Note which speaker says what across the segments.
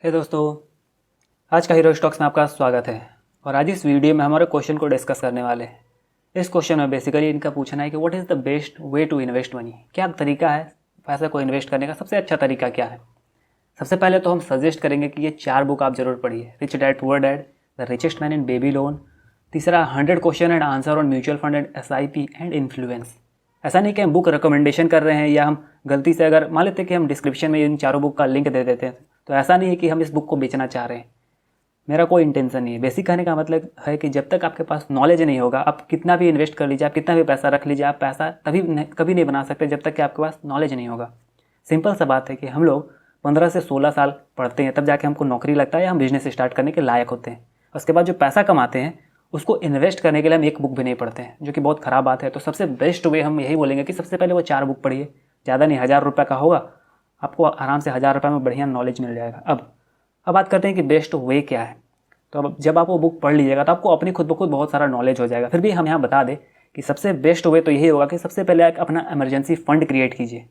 Speaker 1: दोस्तों, आज का हीरो स्टॉक्स में आपका स्वागत है। और आज इस वीडियो में हमारे क्वेश्चन को डिस्कस करने वाले हैं। इस क्वेश्चन में बेसिकली इनका पूछना है कि what is the best way to invest money. क्या तरीका है पैसा को इन्वेस्ट करने का, सबसे अच्छा तरीका क्या है। सबसे पहले तो हम सजेस्ट करेंगे कि ये 4 बुक आप जरूर पढ़िए। Rich dad poor dad, the richest man in baby loan. तीसरा 100 question and answer on mutual fund and SIP and influence. ऐसा नहीं कि हम बुक रिकमेंडेशन कर रहे हैं या हम गलती से अगर मान लेते हैं कि हम डिस्क्रिप्शन में इन चारों बुक का लिंक दे देते हैं, तो ऐसा नहीं है कि हम इस बुक को बेचना चाह रहे हैं। मेरा कोई इंटेंशन नहीं है। बेसिक कहने का मतलब है कि जब तक आपके पास नॉलेज नहीं होगा, आप कितना भी इन्वेस्ट कर लीजिए, आप कितना भी पैसा रख लीजिए, आप पैसा कभी नहीं बना सकते जब तक कि आपके पास नॉलेज नहीं होगा। सिंपल सा बात है कि हम लोग 15 से 16 साल पढ़ते हैं, तब जाके हमको नौकरी लगता है या हम बिजनेस स्टार्ट करने के लायक होते हैं। उसके बाद जो पैसा कमाते हैं उसको इन्वेस्ट करने के लिए हम एक बुक भी नहीं पढ़ते हैं, जो कि बहुत ख़राब बात है। तो सबसे बेस्ट वे हम यही बोलेंगे कि सबसे पहले वो 4 बुक पढ़िए। ज़्यादा नहीं, 1000 रुपये का होगा, आपको आराम से 1000 रुपये में बढ़िया नॉलेज मिल जाएगा। अब बात करते हैं कि बेस्ट वे क्या है। तो अब जब आप वो बुक पढ़ लीजिएगा तो आपको अपनी खुद ब खुद बहुत सारा नॉलेज हो जाएगा। फिर भी हम यहाँ बता दें कि सबसे बेस्ट वे तो यही होगा कि सबसे पहले आप अपना इमरजेंसी फ़ंड क्रिएट कीजिए।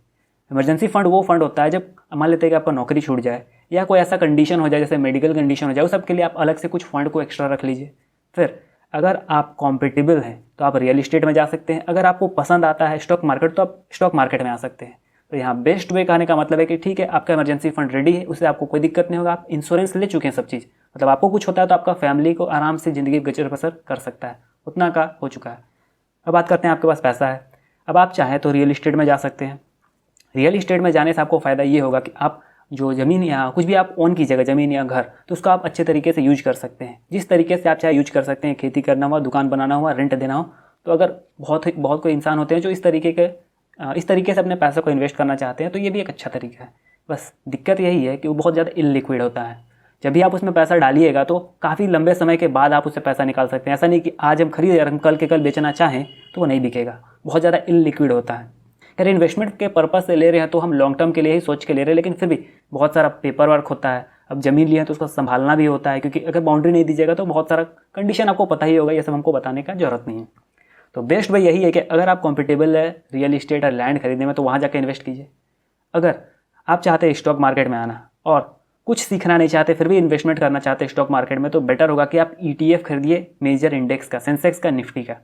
Speaker 1: इमरजेंसी फ़ंड वो फंड होता है जब मान लेते हैं कि आपका नौकरी छूट जाए या कोई ऐसा कंडीशन हो जाए, जैसे मेडिकल कंडीशन हो जाए, उस सब के लिए आप अलग से कुछ फंड को एक्स्ट्रा रख लीजिए। फिर अगर आप कॉम्पिटेबल हैं तो आप रियल इस्टेट में जा सकते हैं। अगर आपको पसंद आता है स्टॉक मार्केट तो आप स्टॉक मार्केट में आ सकते हैं। तो यहाँ बेस्ट वे कहने का मतलब है कि ठीक है, आपका इमरजेंसी फंड रेडी है, उससे आपको कोई दिक्कत नहीं होगा। आप इंश्योरेंस ले चुके हैं सब चीज़, मतलब आपको कुछ होता है तो आपका फैमिली को आराम से ज़िंदगी गुजर बसर कर सकता है, उतना का हो चुका है। अब बात करते हैं आपके पास पैसा है। अब आप चाहें तो रियल इस्टेट में जा सकते हैं। रियल इस्टेट में जाने से आपको फ़ायदा ये होगा कि आप जो ज़मीन या कुछ भी आप ओन कीजिएगा, ज़मीन या घर, तो उसको आप अच्छे तरीके से यूज कर सकते हैं। जिस तरीके से आप चाहे यूज कर सकते हैं, खेती करना हुआ, दुकान बनाना हुआ, रेंट देना हो। तो अगर बहुत कोई इंसान होते हैं जो इस तरीके से अपने पैसे को इन्वेस्ट करना चाहते हैं, तो ये भी एक अच्छा तरीका है। बस दिक्कत यही है कि वो बहुत ज़्यादा इललिक्विड होता है। जब भी आप उसमें पैसा डालिएगा तो काफ़ी लंबे समय के बाद आप उससे पैसा निकाल सकते हैं। ऐसा नहीं कि आज हम खरीद और हम कल के कल बेचना चाहें तो वो नहीं बिकेगा, बहुत ज़्यादा इललिक्विड होता है। अगर इन्वेस्टमेंट के पर्पज़ से ले रहे हैं तो हम लॉन्ग टर्म के लिए ही सोच के ले रहे हैं, लेकिन फिर भी बहुत सारा पेपर वर्क होता है। अब ज़मीन लिए हैं तो उसको संभालना भी होता है, क्योंकि अगर बाउंड्री नहीं दीजिएगा तो बहुत सारा कंडीशन आपको पता ही होगा, ये सब हमको बताने का जरूरत नहीं है। तो बेस्ट भाई यही है कि अगर आप कंफर्टेबल है रियल इस्टेट और लैंड खरीदने में तो वहाँ जाकर इन्वेस्ट कीजिए। अगर आप चाहते हैं स्टॉक मार्केट में आना और कुछ सीखना नहीं चाहते, फिर भी इन्वेस्टमेंट करना चाहते हैं स्टॉक मार्केट में, तो बेटर होगा कि आप ETF खरीदिए, मेजर इंडेक्स का, सेंसेक्स का, निफ्टी का।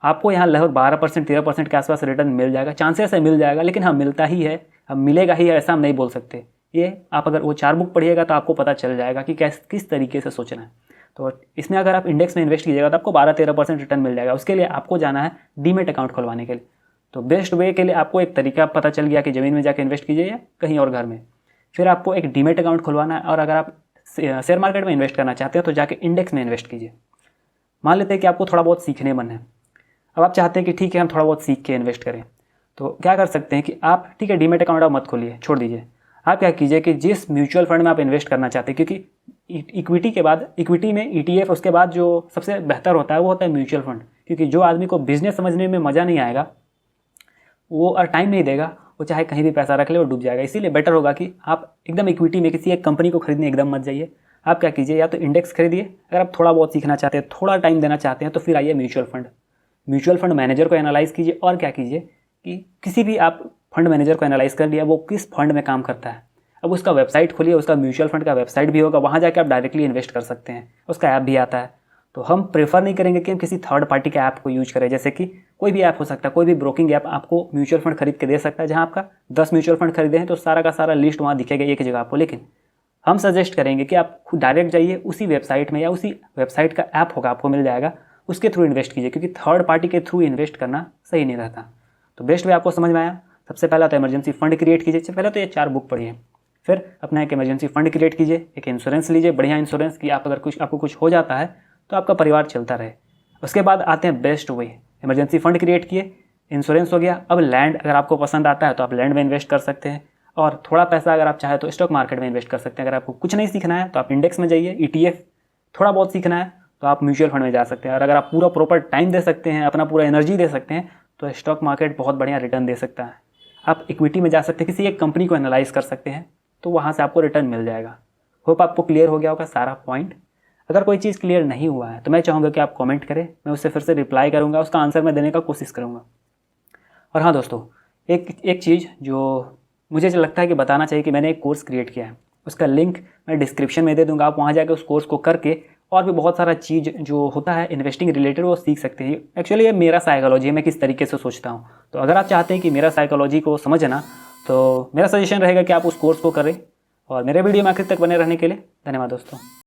Speaker 1: आपको यहाँ लगभग 12% 13% के आसपास रिटर्न मिल जाएगा। चांसेस है मिल जाएगा, लेकिन हाँ मिलता ही है, अब मिलेगा ही है ऐसा हम नहीं बोल सकते। ये आप अगर वो 4 बुक पढ़िएगा तो आपको पता चल जाएगा कि किस तरीके से सोचना है। तो इसमें अगर आप इंडेक्स में इन्वेस्ट कीजिएगा तो आपको 12-13% रिटर्न मिल जाएगा। उसके लिए आपको जाना है डीमेट अकाउंट खुलवाने के लिए। तो बेस्ट वे के लिए आपको एक तरीका पता चल गया कि ज़मीन में जाकर इन्वेस्ट कीजिए या कहीं और घर में। फिर आपको एक डीमेट अकाउंट खुलवाना है, और अगर आप शेयर मार्केट में इन्वेस्ट करना चाहते हैं तो जाके इंडेक्स में इन्वेस्ट कीजिए। मान लेते हैं कि आपको थोड़ा बहुत सीखने मन है। अब आप चाहते हैं कि ठीक है हम थोड़ा बहुत सीख के इन्वेस्ट करें, तो क्या कर सकते हैं कि आप ठीक है डीमेट अकाउंट आप मत खोलिए, छोड़ दीजिए। आप क्या कीजिए कि जिस म्यूचुअल फंड में आप इन्वेस्ट करना चाहते हैं, क्योंकि इक्विटी के बाद इक्विटी में ETF, उसके बाद जो सबसे बेहतर होता है वो होता है म्यूचुअल फंड। क्योंकि जो आदमी को बिजनेस समझने में मज़ा नहीं आएगा, वो और टाइम नहीं देगा, वो चाहे कहीं भी पैसा रख ले वो डूब जाएगा। इसीलिए बेटर होगा कि आप एकदम इक्विटी में किसी एक कंपनी को खरीदने एकदम मत जाइए। आप क्या कीजिए, या तो इंडेक्स खरीदिए। अगर आप थोड़ा बहुत सीखना चाहते हैं, थोड़ा टाइम देना चाहते हैं, तो फिर आइए mutual fund. Mutual fund manager को एनालाइज कीजिए, और क्या कीजिए कि किसी भी आप फंड मैनेजर को एनालाइज कर लिया वो किस फंड में काम करता है। अब उसका वेबसाइट खोलिए, उसका म्यूचुअल फंड का वेबसाइट भी होगा, वहाँ जाके आप डायरेक्टली इन्वेस्ट कर सकते हैं। उसका ऐप भी आता है। तो हम प्रेफर नहीं करेंगे कि हम किसी थर्ड पार्टी के ऐप को यूज करें, जैसे कि कोई भी ऐप हो सकता है, कोई भी ब्रोकिंग ऐप आपको म्यूचुअल फंड खरीद के दे सकता है। जहाँ आपका 10 म्यूचुअल फंड खरीदे हैं तो सारा का सारा लिस्ट वहाँ दिखेगा एक जगह आपको। लेकिन हम सजेस्ट करेंगे कि आप खुद डायरेक्ट जाइए उसी वेबसाइट में, या उसी वेबसाइट का ऐप होगा आपको मिल जाएगा, उसके थ्रू इन्वेस्ट कीजिए, क्योंकि थर्ड पार्टी के थ्रू इन्वेस्ट करना सही नहीं रहता। तो बेस्ट वे आपको समझ में आया। सबसे पहला तो इमरजेंसी फंड क्रिएट कीजिए। पहले तो ये 4 बुक पढ़िए, फिर अपना एक इमरजेंसी फंड क्रिएट कीजिए, एक इंश्योरेंस लीजिए, बढ़िया इंश्योरेंस की, आप अगर आपको कुछ हो जाता है तो आपका परिवार चलता रहे। उसके बाद आते हैं best way. Emergency fund create किए, इंश्योरेंस हो गया। अब लैंड अगर आपको पसंद आता है तो आप लैंड में इन्वेस्ट कर सकते हैं, और थोड़ा पैसा अगर आप चाहें तो स्टॉक मार्केट में इन्वेस्ट कर सकते हैं। अगर आपको कुछ नहीं सीखना है तो आप इंडेक्स में जाइए, ETF। थोड़ा बहुत सीखना है तो आप म्यूचुअल फंड में जा सकते हैं। और अगर आप पूरा प्रॉपर टाइम दे सकते हैं, अपना पूरा एनर्जी दे सकते हैं, तो स्टॉक मार्केट बहुत बढ़िया रिटर्न दे सकता है। आप इक्विटी में जा सकते हैं, किसी एक कंपनी को एनालाइज कर सकते हैं, तो वहाँ से आपको रिटर्न मिल जाएगा। होप आपको क्लियर हो गया होगा सारा पॉइंट। अगर कोई चीज़ क्लियर नहीं हुआ है तो मैं चाहूँगा कि आप कमेंट करें, मैं उससे फिर से रिप्लाई करूँगा, उसका आंसर मैं देने का कोशिश करूँगा। और हाँ दोस्तों, एक चीज़ जो मुझे लगता है कि बताना चाहिए कि मैंने एक कोर्स क्रिएट किया है। उसका लिंक मैं डिस्क्रिप्शन में दे दूंगा, आप वहाँ जाकर उस कोर्स को करके और भी बहुत सारा चीज़ जो होता है इन्वेस्टिंग रिलेटेड वो सीख सकते हैं। एक्चुअली ये मेरा साइकोलॉजी है, मैं किस तरीके से सोचता हूँ। तो अगर आप चाहते हैं कि मेरा साइकोलॉजी को समझना, तो मेरा सजेशन रहेगा कि आप उस कोर्स को करें। और मेरे वीडियो में आखिर तक बने रहने के लिए धन्यवाद दोस्तों।